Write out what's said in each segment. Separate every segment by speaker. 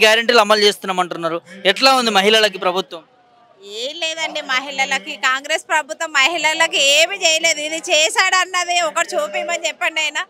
Speaker 1: గ్యారెంటీలు అమలు చేస్తున్నామంటున్నారు. ఎట్లా ఉంది మహిళలకి ప్రభుత్వం?
Speaker 2: ఏం లేదండి, మహిళలకి కాంగ్రెస్ ప్రభుత్వం మహిళలకి ఏమి చేయలేదు. ఇది చేశాడన్నది ఒకటి చూపిమని చెప్పండి. అయినా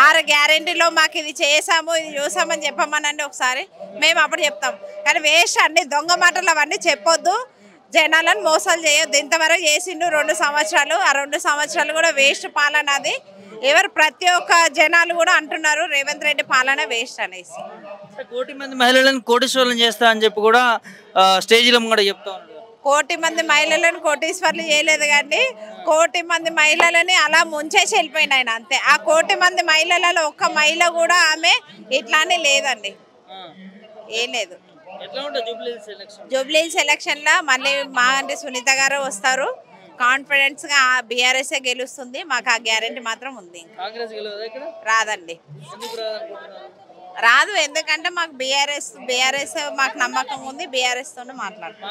Speaker 2: 6 గ్యారెంటీలో మాకు ఇది చేసాము ఇది చూసామని చెప్పమనండి ఒకసారి, మేము అప్పుడు చెప్తాం. కానీ వేస్ట్ అండి, దొంగ మాటలు అవన్నీ చెప్పొద్దు, జనాలను మోసాలు చేయొద్దు. ఇంతవరకు చేసిండు 2 సంవత్సరాలు, ఆ 2 సంవత్సరాలు కూడా వేస్ట్ పాలన. అది ఎవరు ప్రతి ఒక్క జనాలు కూడా అంటున్నారు రేవంత్ రెడ్డి పాలన వేస్ట్ అనేసి.
Speaker 1: కోటి మంది మహిళలను కోటీశ్వరులను చేస్తా అని చెప్పి కూడా స్టేజ్లో కూడా చెప్తా ఉన్నారు.
Speaker 2: కోటి మంది మహిళలను కోటీశ్వర్లు చేయలేదు కానీ కోటి మంది మహిళలని అలా ముంచేసి వెళ్ళిపోయిన ఆయన అంతే. ఆ కోటి మంది మహిళలలో ఒక్క మహిళ కూడా ఆమె ఇట్లానే లేదండి, ఏం లేదు. జూబ్లీహిల్స్ ఎలక్షన్ లో మళ్ళీ మా అంటే సునీత గారు వస్తారు, కాన్ఫిడెన్స్ గా బీఆర్ఎస్ గెలుస్తుంది. మాకు ఆ గ్యారెంటీ మాత్రం ఉంది. రాదండి, రాదు. ఎందుకంటే మాకు బీఆర్ఎస్ మాకు నమ్మకం ఉంది, బీఆర్ఎస్ తోనే మాట్లాడుతాం.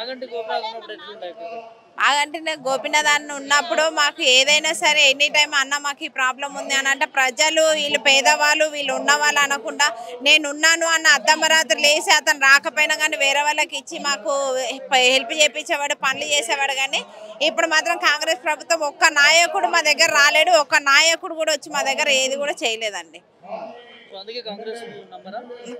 Speaker 2: మాకంటే గోపీనాథ్ అన్న ఉన్నప్పుడు మాకు ఏదైనా సరే ఎనీ టైం అన్న మాకు ఈ ప్రాబ్లం ఉంది అని అంటే ప్రజలు వీళ్ళు పేదవాళ్ళు వీళ్ళు ఉన్నవాళ్ళు అనకుండా నేనున్నాను అన్న అర్ధమరాత్రి లేసి అతను రాకపోయినా కానీ వేరే వాళ్ళకి ఇచ్చి మాకు హెల్ప్ చేయించేవాడు, పనులు చేసేవాడు. కానీ ఇప్పుడు మాత్రం కాంగ్రెస్ ప్రభుత్వం ఒక్క నాయకుడు మా దగ్గర రాలేడు, ఒక్క నాయకుడు కూడా వచ్చి మా దగ్గర ఏది కూడా చేయలేదండి.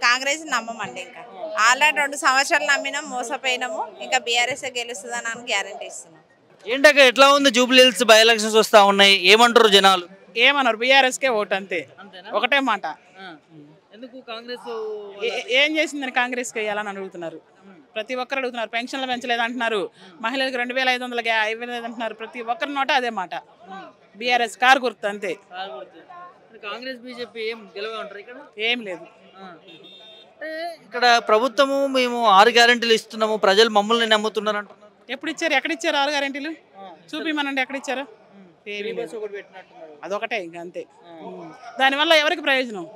Speaker 2: కాంగ్రెస్ నమ్మమండి. ఇంకా ఆల్రెడీ 2 సంవత్సరాలు నమ్మినాం, మోసపోయినాము. ఇంకా బీఆర్ఎస్ గెలుస్తుందని అని గ్యారెంటీ ఇస్తున్నాం.
Speaker 1: ఏంటక్క ఎట్లా ఉంది? జూబ్లీహిల్స్ బై ఎలక్షన్స్ వస్తా ఉన్నాయి, ఏమంటారు జనాలు?
Speaker 3: ఏమన్నారు, బీఆర్ఎస్కే ఓటు అంతే, ఒకటే మాట.
Speaker 1: ఎందుకు కాంగ్రెస్
Speaker 3: ఏం చేసిందని కాంగ్రెస్కి వేయాలని అడుగుతున్నారు. ప్రతి ఒక్కరు అడుగుతున్నారు. పెన్షన్లు పెంచలేదు అంటున్నారు, మహిళలకు 2500 ఇవ్వలేదు అంటున్నారు. ప్రతి ఒక్కరి నోట అదే మాట. బీఆర్ఎస్ కారు గుర్తు అంతే.
Speaker 1: కాంగ్రెస్ బీజేపీ ఏం గెలవే ఉంటారు ఇక్కడ?
Speaker 3: ఏం లేదు.
Speaker 1: ఇక్కడ ప్రభుత్వము మేము 6 గ్యారెంటీలు ఇస్తున్నాము, ప్రజలు మమ్మల్ని నమ్ముతున్నారు అంటున్నారు.
Speaker 3: ఎప్పుడు ఇచ్చారు? ఎక్కడ ఇచ్చారు 6 గ్యారెంటీలు? చూపిమనండి ఎక్కడ ఇచ్చారు? ఏమీ లేదు, అదొకటే ఇంకా అంతే. దానివల్ల ఎవరికి ప్రయోజనం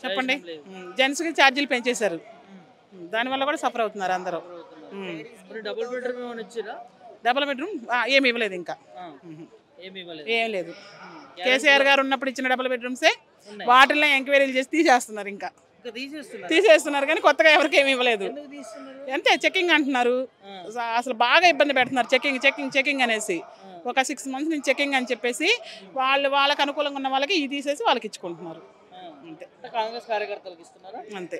Speaker 3: చెప్పండి? జెంట్స్కి ఛార్జీలు పెంచేశారు, దానివల్ల కూడా సఫర్ అవుతున్నారు అందరూ. డబుల్ బెడ్రూమ్ ఏమి ఇవ్వలేదు, ఇంకా ఏం లేదు. కేసీఆర్ గారు ఉన్నప్పుడు ఇచ్చిన డబుల్ బెడ్రూమ్సే వాటిల్లో ఎంక్వైరీలు చేసి తీసేస్తున్నారు. ఇంకా తీసేస్తున్నారు కానీ కొత్తగా ఎవరికి ఏమి ఇవ్వలేదు. అంతే, చెకింగ్ అంటున్నారు. అసలు బాగా ఇబ్బంది పెడుతున్నారు, చెకింగ్ అనేసి. ఒక 6 months నుంచి చెకింగ్ అని చెప్పేసి వాళ్ళకి అనుకూలంగా ఉన్న వాళ్ళకి ఇది తీసేసి వాళ్ళకి ఇచ్చుకుంటున్నారు. అంతే,
Speaker 1: కాంగ్రెస్ కార్యకర్తలకు ఇస్తున్నారు అంతే.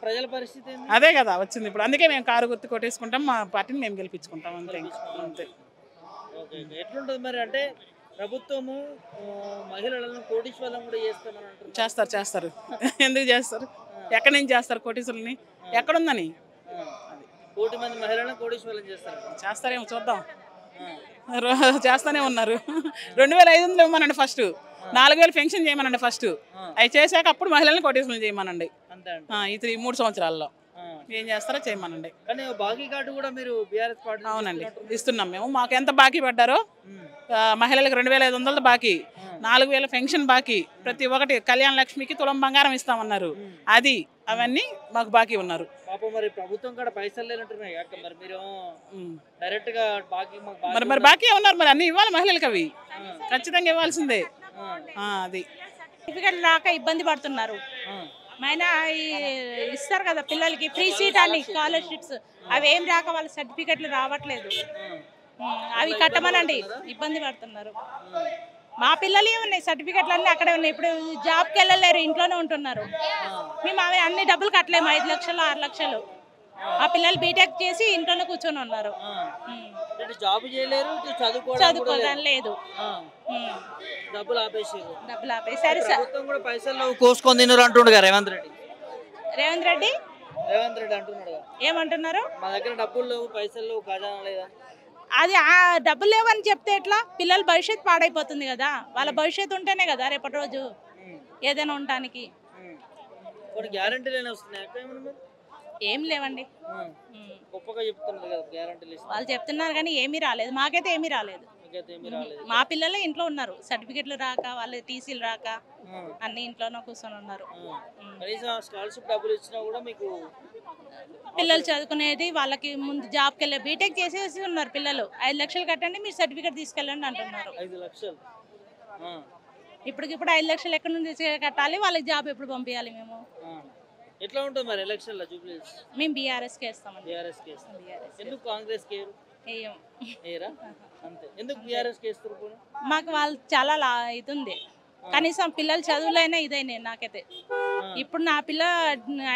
Speaker 1: ప్రజల పరిస్థితి
Speaker 3: అదే కదా వచ్చింది ఇప్పుడు. అందుకే మేము కారు గుర్తు కొట్టేసుకుంటాం, మా పార్టీని మేము గెలిపించుకుంటాం అంతే. అంతే.
Speaker 1: ఎట్లుంటుంది మరి? అంటే ప్రభుత్వము మహిళలను కోటీశ్వరులను కూడా చేస్తామని
Speaker 3: చేస్తారు. ఎందుకు చేస్తారు? ఎక్కడి నుంచి చేస్తారు కోటీశ్వరులని? ఎక్కడుందని?
Speaker 1: కోటి మంది మహిళలను కోటీశ్వరులను
Speaker 3: చేస్తారేమో చూద్దాం. చేస్తూనే ఉన్నారు. 2500 ఇవ్వమనండి ఫస్ట్, 4000 పెన్షన్ చేయమనండి ఫస్ట్. అవి చేశాక అప్పుడు మహిళలను కోటీశ్వరులను చేయమనండి. ఈ 3 సంవత్సరాల్లో ఏం చేస్తారో చేయమనండి. అవునండి, ఇస్తున్నాం మేము. మాకు ఎంత బాకీ పడ్డారో, మహిళలకు 2500 బాకీ, 4000 పెన్షన్ బాకీ, ప్రతి ఒక్కటి కళ్యాణ లక్ష్మికి తులం బంగారం ఇస్తామన్నారు. అవన్నీ మాకు బాకీ ఉన్నారు. మరి బాకీ ఉన్నారు, మరి అన్ని ఇవ్వాలి మహిళలకు. అవి ఖచ్చితంగా ఇవ్వాల్సిందే. అది
Speaker 4: సర్టిఫికెట్ రాక ఇబ్బంది పడుతున్నారు. మైనా ఇస్తారు కదా పిల్లలకి ఫ్రీ సీట్ అని, స్కాలర్షిప్స్ అవి ఏం రాక వాళ్ళ సర్టిఫికెట్లు రావట్లేదు. అవి కట్టమనండి, ఇబ్బంది పడుతున్నారు. మా పిల్లలు ఉన్నాయి, సర్టిఫికెట్లు అన్నీ అక్కడే ఉన్నాయి. ఇప్పుడు జాబ్కి వెళ్ళలేరు, ఇంట్లోనే ఉంటున్నారు. మేము అవి అన్ని డబ్బులు కట్టలేము, 5 లక్షలు 6 లక్షలు. ఆ పిల్లలు బీటెక్ చేసి ఇంట్లోనే కూర్చొని ఉన్నారు. చదువుకోవడం లేదు,
Speaker 1: డబ్బులు
Speaker 4: ఆపేసారు.
Speaker 1: పైసలు కోసుకొని తిన్నారు అంటుండగా రేవంత్ రెడ్డి అంటున్నాడు.
Speaker 4: ఏమంటున్నారు?
Speaker 1: మా దగ్గర డబ్బులు లేవు, పైసలు లేవు, ఖజానా లేదా.
Speaker 4: అది ఆ డబ్బులు లేవని చెప్తే ఎట్లా? పిల్లల భవిష్యత్తు పాడైపోతుంది కదా. వాళ్ళ భవిష్యత్తు ఉంటేనే కదా రేపటి రోజు ఏదైనా ఉండడానికి. ఏం లేవండి, వాళ్ళు చెప్తున్నారు కానీ ఏమీ రాలేదు. మాకైతే ఏమీ రాలేదు. మా పిల్లలే ఇంట్లో ఉన్నారు, సర్టిఫికెట్లు రాక, వాళ్ళ టీసీలు రాక అన్ని ఇంట్లోనే కూర్చొని ఉన్నారు. పిల్లలు చదువుకునేది వాళ్ళకి ముందు జాబ్కి వెళ్ళే బీటెక్ చేసేసి ఉన్నారు పిల్లలు. 5 లక్షలు కట్టండి, మీరు సర్టిఫికెట్ తీసుకెళ్ళండి అంటున్నారు. ఇప్పటికిప్పుడు 5 లక్షలు ఎక్కడి నుంచి కట్టాలి? వాళ్ళకి జాబ్ ఎప్పుడు పంపించాలి మేము?
Speaker 1: ఎట్లా ఉంటుంది మరి ఎలక్షన్ లో జూబ్లీస్?
Speaker 4: మేము బీఆర్ఎస్కి వేస్తామండి.
Speaker 1: BRS case. ఎందుకు కాంగ్రెస్ కేరు
Speaker 4: వేయం.
Speaker 1: ఏరా అంతే. ఎందుకు బీఆర్ఎస్ కేస్తారు?
Speaker 4: మాకు వాళ్ళు చాలా ఇది ఉంది, కనీసం పిల్లలు చదువులైనా ఇదైనా నాకైతే. ఇప్పుడు నా పిల్ల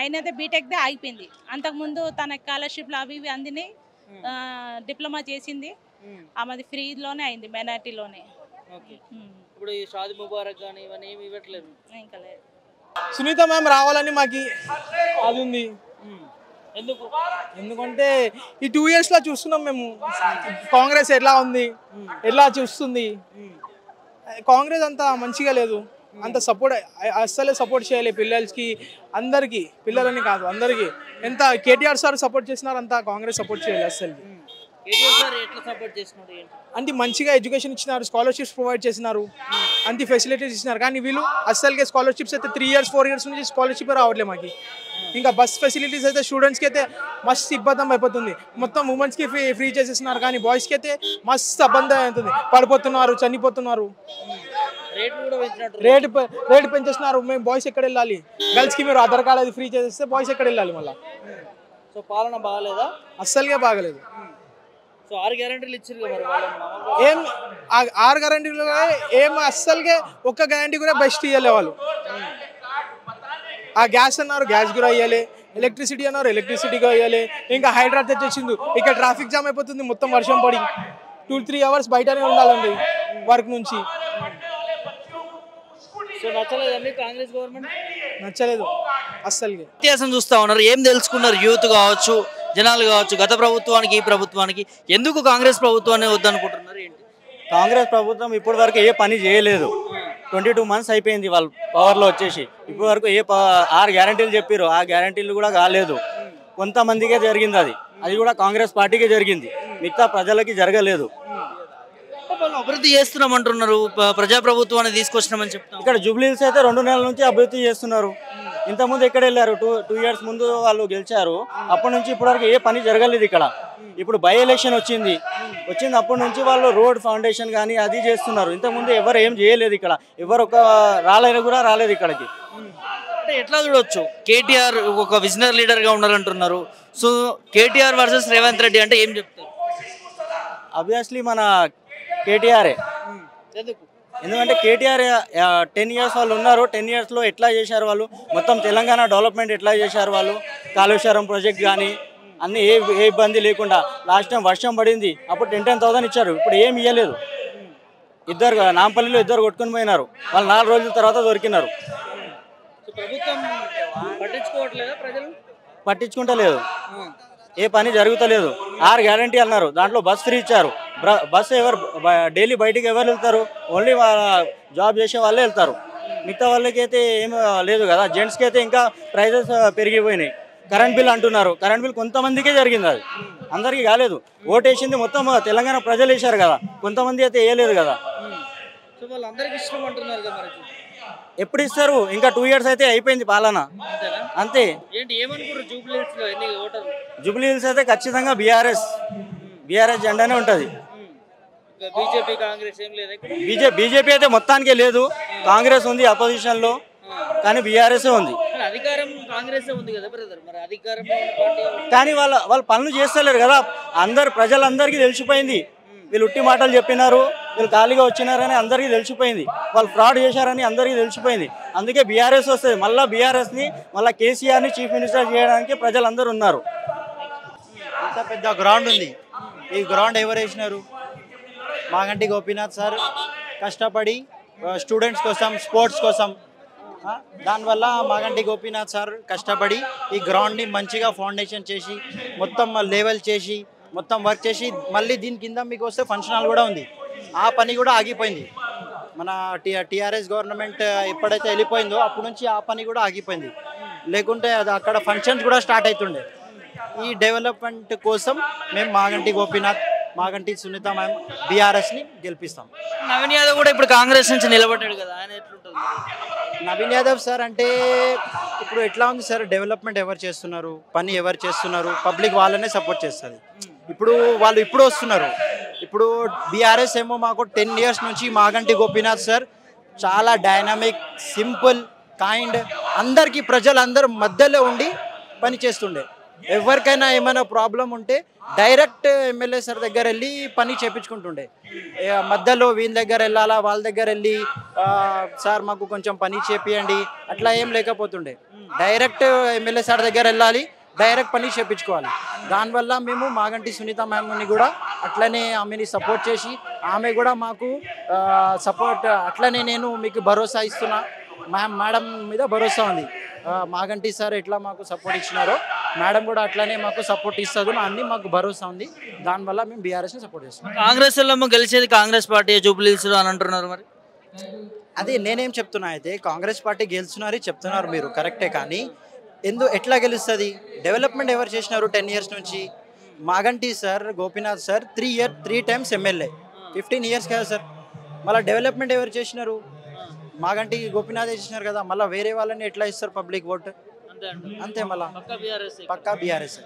Speaker 4: అయినైతే బీటెక్దే ఆగిపోయింది, అంతకుముందు తన స్కాలర్షిప్లు అవి ఇవి అందినాయి, డిప్లొమా చేసింది, ఆమెది ఫ్రీలోనే అయింది, మైనార్టీలోనే.
Speaker 1: ఇప్పుడు ఈ షాది ముబారక్ కానీ ఇవన్నీ ఏమి ఇవ్వట్లేదు.
Speaker 4: ఇంకా లేదు.
Speaker 5: సునీత మ్యామ్ రావాలని మాకు అది ఉంది. ఎందుకంటే ఈ 2 years లో చూస్తున్నాం మేము కాంగ్రెస్ ఎట్లా ఉంది, ఎట్లా చూస్తుంది. కాంగ్రెస్ అంత మంచిగా లేదు, అంత సపోర్ట్ అస్సలే సపోర్ట్ చేయాలి పిల్లలకి, అందరికీ, పిల్లలని కాదు అందరికీ. ఎంత కేటీఆర్ సార్ సపోర్ట్ చేసినారు అంత కాంగ్రెస్ సపోర్ట్ చేయాలి అస్సలు. అంటే మంచిగా ఎడ్యుకేషన్ ఇచ్చినారు, స్కాలర్షిప్స్ ప్రొవైడ్ చేసినారు, అంత ఫెసిలిటీస్ ఇచ్చినారు. కానీ వీళ్ళు అస్సలకే స్కాలర్షిప్స్ అయితే 3 years 4 years నుంచి స్కాలర్షిప్ రావట్లేదు మాకు. ఇంకా బస్ ఫెసిలిటీస్ అయితే స్టూడెంట్స్కి అయితే మస్తు ఇబ్బంది అయిపోతుంది. మొత్తం ఉమెన్స్కి ఫ్రీ చేసేస్తున్నారు, కానీ బాయ్స్కి అయితే మస్తు ఇబ్బంది అవుతుంది, పడిపోతున్నారు, చనిపోతున్నారు. రేటు పెంచేస్తున్నారు. మేము బాయ్స్ ఎక్కడ వెళ్ళాలి? గర్ల్స్కి మీరు ఆధార్ కార్డ్ అది ఫ్రీ చేసేస్తే బాయ్స్ ఎక్కడ వెళ్ళాలి మళ్ళీ?
Speaker 1: సో పాలన బాగాలేదా?
Speaker 5: అస్సలుగా బాగలేదు.
Speaker 1: సో 6 గ్యారెంటీలు ఇచ్చారు కదా,
Speaker 5: ఏం 6 గ్యారెంటీలు ఏం అస్సలుగా ఒక్క గ్యారెంటీ కూడా బెస్ట్ ఇవ్వలే వాళ్ళు. ఆ గ్యాస్ అన్నారు, గ్యాస్ కూడా ఇవ్వాలి, ఎలక్ట్రిసిటీ అన్నారు, ఎలక్ట్రిసిటీ కూడా ఇవ్వాలి. ఇంకా హైడ్రా తెచ్చేసింది, ఇక్కడ ట్రాఫిక్ జామ్ అయిపోతుంది, మొత్తం వర్షం పడి 2-3 hours బయటనే ఉండాలండి వర్క్ నుంచి.
Speaker 1: సో నచ్చలేదండి కాంగ్రెస్ గవర్నమెంట్?
Speaker 5: నచ్చలేదు అస్సలు.
Speaker 1: వ్యత్యాసం చూస్తా ఉన్నారు, ఏం తెలుసుకున్నారు యూత్ కావచ్చు, జనాలు కావచ్చు, గత ప్రభుత్వానికి ఈ ప్రభుత్వానికి ఎందుకు కాంగ్రెస్ ప్రభుత్వాన్ని వద్దనుకుంటున్నారు ఏంటి?
Speaker 6: కాంగ్రెస్ ప్రభుత్వం ఇప్పటి వరకు ఏ పని చేయలేదు. 22 months అయిపోయింది వాళ్ళు పవర్లో వచ్చేసి. ఇప్పటి వరకు 6 గ్యారెంటీలు చెప్పారు, ఆ గ్యారెంటీలు కూడా కాలేదు. కొంతమందికే జరిగింది, అది కూడా కాంగ్రెస్ పార్టీకే జరిగింది, మిగతా ప్రజలకి జరగలేదు.
Speaker 1: అభివృద్ధి చేస్తున్నామంటున్నారు, ప్రజాప్రభుత్వాన్ని తీసుకొచ్చినామని చెప్తాం.
Speaker 6: ఇక్కడ జూబ్లీహిల్స్ అయితే 2 నెలల నుంచి అభివృద్ధి చేస్తున్నారు. ఇంతకుముందు ఎక్కడ వెళ్ళారు? 2 years ముందు వాళ్ళు గెలిచారు, అప్పటి నుంచి ఇప్పటివరకు ఏ పని జరగలేదు ఇక్కడ. ఇప్పుడు బై ఎలక్షన్ వచ్చింది, అప్పటి నుంచి వాళ్ళు రోడ్ ఫౌండేషన్ కానీ అది చేస్తున్నారు. ఇంతకుముందు ఎవరు ఏం చేయలేదు ఇక్కడ, ఎవరు ఒక రాలేదు కూడా రాలేదు ఇక్కడికి.
Speaker 1: అంటే ఎట్లా చూడొచ్చు, కేటీఆర్ ఒక విజనరీ లీడర్గా ఉండాలంటున్నారు. సో కేటీఆర్ వర్సెస్ రేవంత్ రెడ్డి అంటే ఏం చెప్తారు?
Speaker 6: ఆబ్వియస్లీ మన కేటీఆరే. ఎందుకంటే కేటీఆర్ 10 years వాళ్ళు ఉన్నారు, 10 yearsలో ఎట్లా చేశారు వాళ్ళు, మొత్తం తెలంగాణ డెవలప్మెంట్ ఎట్లా చేశారు వాళ్ళు, కాళేశ్వరం ప్రాజెక్ట్ కానీ అన్నీ ఏ ఇబ్బంది లేకుండా. లాస్ట్ టైం వర్షం పడింది, అప్పుడు 10,000 ఇచ్చారు, ఇప్పుడు ఏం ఇవ్వలేదు. ఇద్దరు నాంపల్లిలో ఇద్దరు కొట్టుకుని పోయినారు, వాళ్ళు 4 రోజుల తర్వాత దొరికినారు. పట్టించుకుంటలేదు, ఏ పని జరుగుతలేదు. 6 గ్యారెంటీ అన్నారు, దాంట్లో బస్ ఫ్రీ ఇచ్చారు. బస్సు ఎవరు డైలీ బయటికి ఎవరు వెళ్తారు? ఓన్లీ జాబ్ చేసే వాళ్ళే వెళ్తారు, మిగతా వాళ్ళకి అయితే ఏం లేదు కదా. జెంట్స్కి అయితే ఇంకా ప్రైజెస్ పెరిగిపోయినాయి. కరెంట్ బిల్ అంటున్నారు, కరెంట్ బిల్ కొంతమందికే జరిగింది, అది అందరికీ కాలేదు. ఓటేసింది మొత్తం తెలంగాణ ప్రజలు వేశారు కదా, కొంతమంది అయితే వేయలేదు కదా. ఎప్పుడు ఇస్తారు? ఇంకా 2 years అయితే అయిపోయింది పాలన, అంతే. జూబ్లీహిల్స్ అయితే ఖచ్చితంగా బీఆర్ఎస్ జెండానే ఉంటుంది. బీజేపీ అయితే మొత్తానికే లేదు, కాంగ్రెస్ ఉంది అపోజిషన్లో, కానీ బీఆర్ఎస్ ఉంది. కానీ వాళ్ళ పనులు చేస్తలేరు కదా, ప్రజలందరికీ తెలిసిపోయింది. వీళ్ళు ఉట్టి మాటలు చెప్పినారు, వీళ్ళు ఖాళీగా వచ్చినారని అందరికీ తెలిసిపోయింది, వాళ్ళు ఫ్రాడ్ చేశారని అందరికీ తెలిసిపోయింది. అందుకే బీఆర్ఎస్ వస్తుంది. మళ్ళీ బీఆర్ఎస్ని మళ్ళీ కేసీఆర్ని చీఫ్ మినిస్టర్ చేయడానికి ప్రజలందరూ ఉన్నారు.
Speaker 7: ఇంత పెద్ద గ్రౌండ్ ఉంది, ఈ గ్రౌండ్ ఎవరు వేసినారు? మాగంటి గోపీనాథ్ సార్ కష్టపడి స్టూడెంట్స్ కోసం, స్పోర్ట్స్ కోసం, దానివల్ల మాగంటి గోపీనాథ్ సార్ కష్టపడి ఈ గ్రౌండ్ని మంచిగా ఫౌండేషన్ చేసి మొత్తం లెవెల్ చేసి మొత్తం వర్క్ చేసి, మళ్ళీ దీని కింద మీకు వస్తే ఫంక్షన్ హాల్ కూడా ఉంది, ఆ పని కూడా ఆగిపోయింది. మన టీఆర్ఎస్ గవర్నమెంట్ ఎప్పుడైతే వెళ్ళిపోయిందో అప్పటి నుంచి ఆ పని కూడా ఆగిపోయింది, లేకుంటే అది అక్కడ ఫంక్షన్స్ కూడా స్టార్ట్ అవుతుండే. ఈ డెవలప్మెంట్ కోసం మేము మాగంటి గోపీనాథ్, మాగంటి సునీత మ్యామ్ బీఆర్ఎస్ని గెలిపిస్తాం.
Speaker 1: నవీన్ యాదవ్ కూడా ఇప్పుడు కాంగ్రెస్ నుంచి నిలబడ్డాడు కదా, ఆయన ఎట్లుంటుంది?
Speaker 7: నవీన్ యాదవ్ సార్ అంటే ఇప్పుడు ఎట్లా ఉంది సార్, డెవలప్మెంట్ ఎవరు చేస్తున్నారు, పని ఎవరు చేస్తున్నారు, పబ్లిక్ వాళ్ళనే సపోర్ట్ చేస్తుంది. ఇప్పుడు వాళ్ళు ఇప్పుడు వస్తున్నారు. ఇప్పుడు బీఆర్ఎస్ ఏమో మాకు 10 years నుంచి మాగంటి గోపీనాథ్ సార్ చాలా డైనమిక్, సింపుల్, కైండ్, అందరికీ ప్రజలందరూ మధ్యలో ఉండి పని చేస్తుండే. ఎవరికైనా ఏమైనా ప్రాబ్లం ఉంటే డైరెక్ట్ ఎమ్మెల్యే సార్ దగ్గర వెళ్ళి పని చేయించుకుంటుండే. మధ్యలో వీళ్ళ దగ్గర వెళ్ళాలా, వాళ్ళ దగ్గర వెళ్ళి సార్ మాకు కొంచెం పని చేపియండి అట్లా ఏం లేకపోతుండే. డైరెక్ట్ ఎమ్మెల్యే సార్ దగ్గర వెళ్ళాలి, డైరెక్ట్ పని చేయించుకోవాలి. దానివల్ల మేము మాగంటి సునీత మ్యామ్ని కూడా అట్లనే ఆమెని సపోర్ట్ చేసి, ఆమె కూడా మాకు సపోర్ట్, అట్లనే నేను మీకు భరోసా ఇస్తున్నా, మేడం మీద భరోసా ఉంది. మాగంటి సార్ ఎట్లా మాకు సపోర్ట్ ఇచ్చినారో మేడం కూడా అట్లనే మాకు సపోర్ట్ ఇస్తుంది, అన్నీ మాకు భరోసా ఉంది. దానివల్ల మేము బీఆర్ఎస్ని సపోర్ట్ చేస్తాం.
Speaker 1: కాంగ్రెస్లో గెలిచేది కాంగ్రెస్ పార్టీ జూబ్లీహిల్స్లో అని అంటున్నారు. మరి
Speaker 7: అదే నేనేం చెప్తున్నా, అయితే కాంగ్రెస్ పార్టీ గెలుస్తున్నారు చెప్తున్నారు మీరు, కరెక్టే. కానీ ఎట్లా గెలుస్తుంది? డెవలప్మెంట్ ఎవరు చేసినారు 10 years నుంచి? Maganti sir, Gopinath sir 3 times MLA, 15 years కదా సార్. మళ్ళీ డెవలప్మెంట్ ఎవరు చేసినారు? మాగంటి గోపీనాథ్ చేసినారు కదా. మళ్ళీ వేరే వాళ్ళని ఎట్లా ఇస్తారు పబ్లిక్ ఓట్? అంతే, మళ్ళీ పక్కా బీఆర్ఎస్.